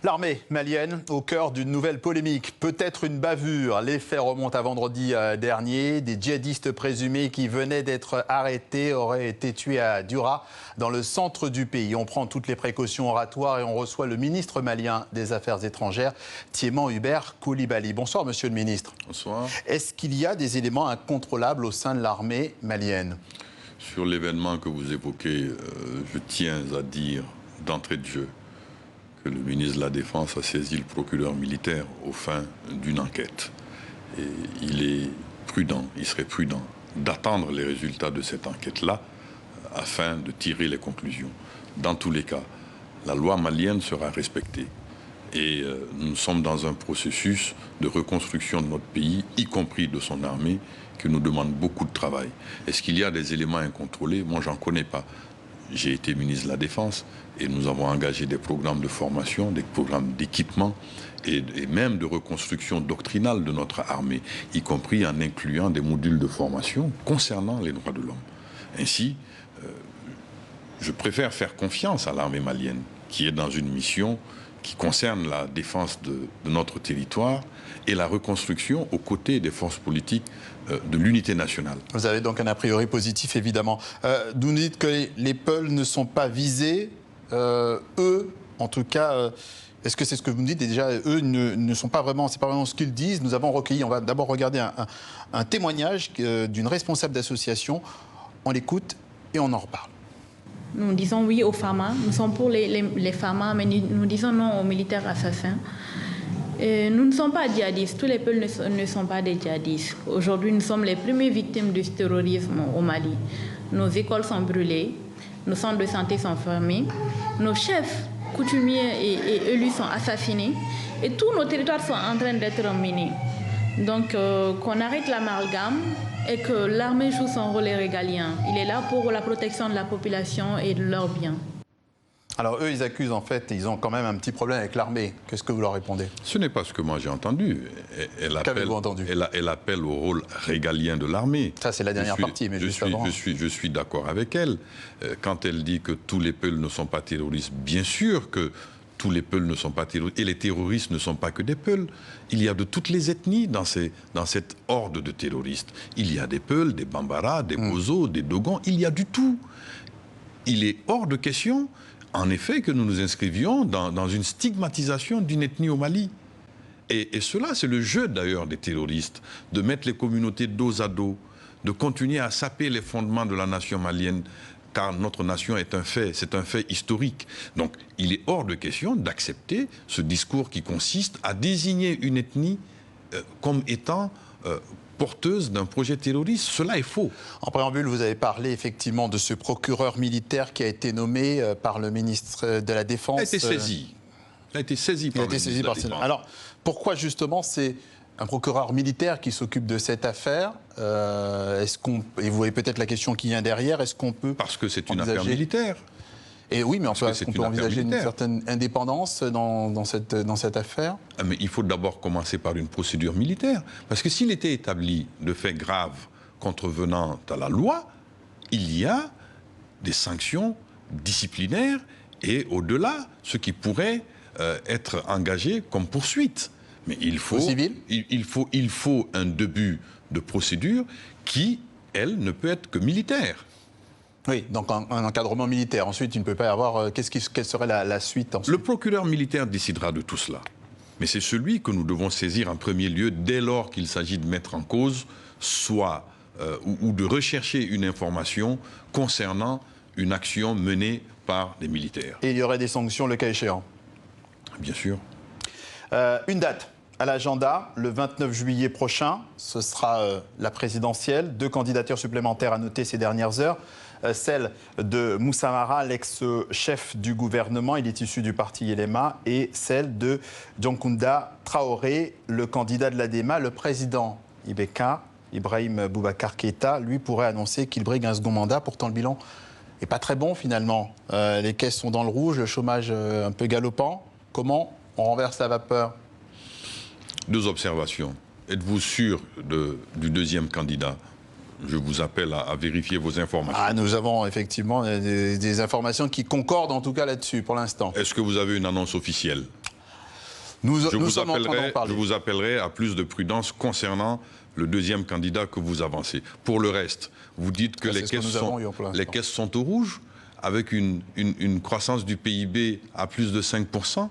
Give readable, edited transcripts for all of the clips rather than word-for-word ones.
L'armée malienne au cœur d'une nouvelle polémique, peut-être une bavure. Les faits remontent à vendredi dernier. Des djihadistes présumés qui venaient d'être arrêtés auraient été tués à Dura, dans le centre du pays. On prend toutes les précautions oratoires et on reçoit le ministre malien des Affaires étrangères, Thiéman Hubert Coulibaly. Bonsoir, monsieur le ministre. Bonsoir. Est-ce qu'il y a des éléments incontrôlables au sein de l'armée malienne? Sur l'événement que vous évoquez, je tiens à dire d'entrée de jeu que le ministre de la Défense a saisi le procureur militaire aux fins d'une enquête. Et il est prudent, il serait prudent d'attendre les résultats de cette enquête-là afin de tirer les conclusions. Dans tous les cas, la loi malienne sera respectée. Et nous sommes dans un processus de reconstruction de notre pays, y compris de son armée, qui nous demande beaucoup de travail. Est-ce qu'il y a des éléments incontrôlés? Moi, j'en connais pas. J'ai été ministre de la Défense et nous avons engagé des programmes de formation, des programmes d'équipement et même de reconstruction doctrinale de notre armée, y compris en incluant des modules de formation concernant les droits de l'homme. Ainsi, je préfère faire confiance à l'armée malienne, qui est dans une mission qui concerne la défense de notre territoire et la reconstruction aux côtés des forces politiques de l'unité nationale. Vous avez donc un a priori positif, évidemment. Vous nous dites que les Peuls ne sont pas visés. Eux, en tout cas, est-ce que c'est ce que vous me dites? Et déjà, eux ne sont pas vraiment, c'est pas vraiment ce qu'ils disent. Nous avons recueilli, on va d'abord regarder un témoignage d'une responsable d'association. On l'écoute et on en reparle. Nous disons oui aux FAMA, nous sommes pour les FAMA, mais nous disons non aux militaires assassins. Nous ne sommes pas djihadistes, tous les peuples ne sont pas des djihadistes. Aujourd'hui, nous sommes les premières victimes du terrorisme au Mali. Nos écoles sont brûlées, nos centres de santé sont fermés, nos chefs coutumiers et élus sont assassinés et tous nos territoires sont en train d'être minés. Donc, qu'on arrête l'amalgame et que l'armée joue son rôle régalien. Il est là pour la protection de la population et de leurs biens. Alors eux, ils accusent en fait, ils ont quand même un petit problème avec l'armée. Qu'est-ce que vous leur répondez? Ce n'est pas ce que moi j'ai entendu. Qu'avez-vous entendu? Elle appelle au rôle régalien de l'armée. Ça, c'est la dernière partie, mais juste avant. Je suis d'accord avec elle. Quand elle dit que tous les peuples ne sont pas terroristes, bien sûr que tous les peuples ne sont pas terroristes. Et les terroristes ne sont pas que des peuples. Il y a de toutes les ethnies dans cette horde de terroristes. Il y a des Peuls, des Bambara, des Bozo, des Dogons. Il y a du tout. Il est hors de question, en effet, que nous nous inscrivions dans une stigmatisation d'une ethnie au Mali. Et cela, c'est le jeu d'ailleurs des terroristes, de mettre les communautés dos à dos, de continuer à saper les fondements de la nation malienne, car notre nation est un fait, c'est un fait historique. Donc il est hors de question d'accepter ce discours qui consiste à désigner une ethnie comme étant porteuse d'un projet terroriste. Cela est faux. En préambule, vous avez parlé effectivement de ce procureur militaire qui a été nommé par le ministre de la Défense. Il a été saisi. Il a été saisi par le ministre de la Défense. Alors, pourquoi justement c'est un procureur militaire qui s'occupe de cette affaire? Et vous voyez peut-être la question qui vient derrière, est-ce qu'on peut... Parce que c'est une affaire militaire. Et oui, mais est-ce qu'on peut envisager une certaine indépendance dans cette affaire? Mais il faut d'abord commencer par une procédure militaire. Parce que s'il était établi de faits graves contrevenant à la loi, il y a des sanctions disciplinaires et au-delà, ce qui pourrait être engagé comme poursuite. Mais il faut un début de procédure qui, elle, ne peut être que militaire. Oui, donc un encadrement militaire. Ensuite, il ne peut pas y avoir... quelle serait la suite ensuite? Le procureur militaire décidera de tout cela. Mais c'est celui que nous devons saisir en premier lieu dès lors qu'il s'agit de mettre en cause, soit ou de rechercher une information concernant une action menée par des militaires. Et il y aurait des sanctions le cas échéant? Bien sûr. Une date à l'agenda, le 29 juillet prochain, ce sera la présidentielle. 2 candidatures supplémentaires à noter ces dernières heures. Celle de Moussa Mara, l'ex-chef du gouvernement, il est issu du parti Yelema, et celle de Dioncounda Traoré, le candidat de l'ADEMA. Le président Ibeka, Ibrahim Boubacar Keïta, lui pourrait annoncer qu'il brigue un second mandat. Pourtant, le bilan n'est pas très bon finalement. Les caisses sont dans le rouge, le chômage un peu galopant. Comment on renverse la vapeur? 2 observations. Êtes-vous sûr du deuxième candidat? Je vous appelle à vérifier vos informations. Ah, nous avons effectivement des informations qui concordent en tout cas là-dessus pour l'instant. Est-ce que vous avez une annonce officielle? Nous je sommes en train d'en parler. vous appellerai à plus de prudence concernant le deuxième candidat que vous avancez. Pour le reste, vous dites que les caisses sont au rouge, avec une croissance du PIB à plus de 5%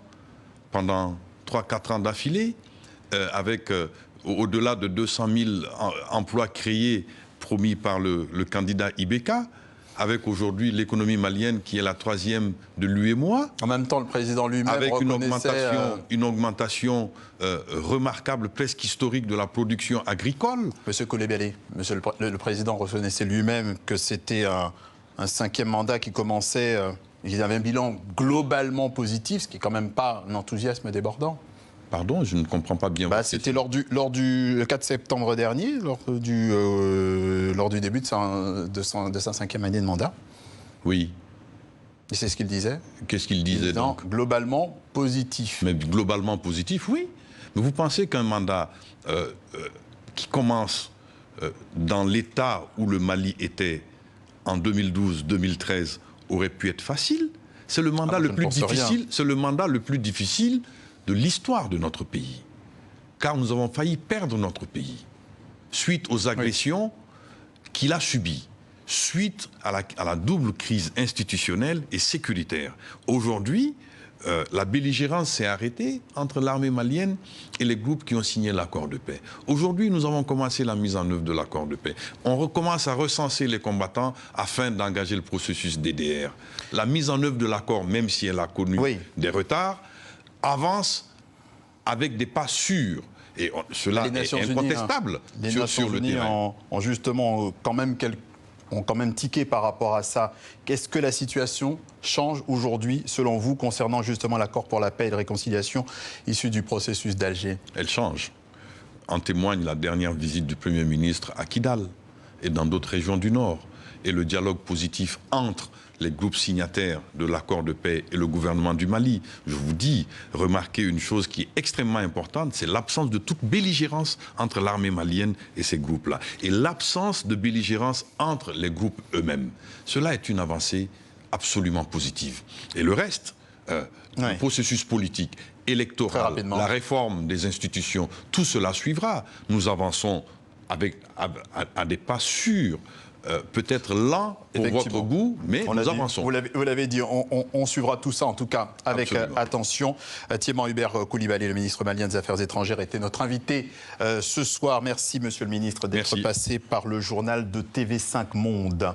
pendant 3-4 ans d'affilée, avec au-delà de 200 000 emplois créés promis par le candidat Ibeka, avec aujourd'hui l'économie malienne qui est la 3e de l'UEMOA. En même temps, le président lui-même avec reconnaissait... une augmentation remarquable, presque historique de la production agricole. Monsieur Coulibaly, le président reconnaissait lui-même que c'était un 5e mandat qui commençait... il avait un bilan globalement positif, ce qui n'est quand même pas un enthousiasme débordant. Pardon, je ne comprends pas bien. C'était lors du 4 septembre dernier, lors du début de sa 5e année de mandat. Oui. Et c'est ce qu'il disait. Qu'est-ce qu'il disait donc? Globalement positif. Mais globalement positif, oui. Mais vous pensez qu'un mandat qui commence dans l'état où le Mali était en 2012-2013 aurait pu être facile? C'est le mandat le plus difficile. C'est le mandat le plus difficile de l'histoire de notre pays. Car nous avons failli perdre notre pays suite aux agressions qu'il a subies, suite à la double crise institutionnelle et sécuritaire. Aujourd'hui, la belligérance s'est arrêtée entre l'armée malienne et les groupes qui ont signé l'accord de paix. Aujourd'hui, nous avons commencé la mise en œuvre de l'accord de paix. On recommence à recenser les combattants afin d'engager le processus DDR. La mise en œuvre de l'accord, même si elle a connu des retards, avance avec des pas sûrs. Et cela est incontestable sur le terrain. ont justement quand même tiqué par rapport à ça. Qu'est-ce que la situation change aujourd'hui, selon vous, concernant justement l'accord pour la paix et la réconciliation issu du processus d'Alger? Elle change. En témoigne la dernière visite du Premier ministre à Kidal et dans d'autres régions du Nord. Et le dialogue positif entre les groupes signataires de l'accord de paix et le gouvernement du Mali. Je vous dis, remarquez une chose qui est extrêmement importante, c'est l'absence de toute belligérance entre l'armée malienne et ces groupes-là. Et l'absence de belligérance entre les groupes eux-mêmes. Cela est une avancée absolument positive. Et le reste, le processus politique, électoral, la réforme des institutions, tout cela suivra. Nous avançons à des pas sûrs. Peut-être lent pour votre goût, mais nous avançons. Vous l'avez dit, on suivra tout ça, en tout cas, avec attention. Thiéman Hubert Coulibaly, le ministre malien des Affaires étrangères, était notre invité ce soir. Merci, monsieur le ministre, d'être passé par le journal de TV5 Monde.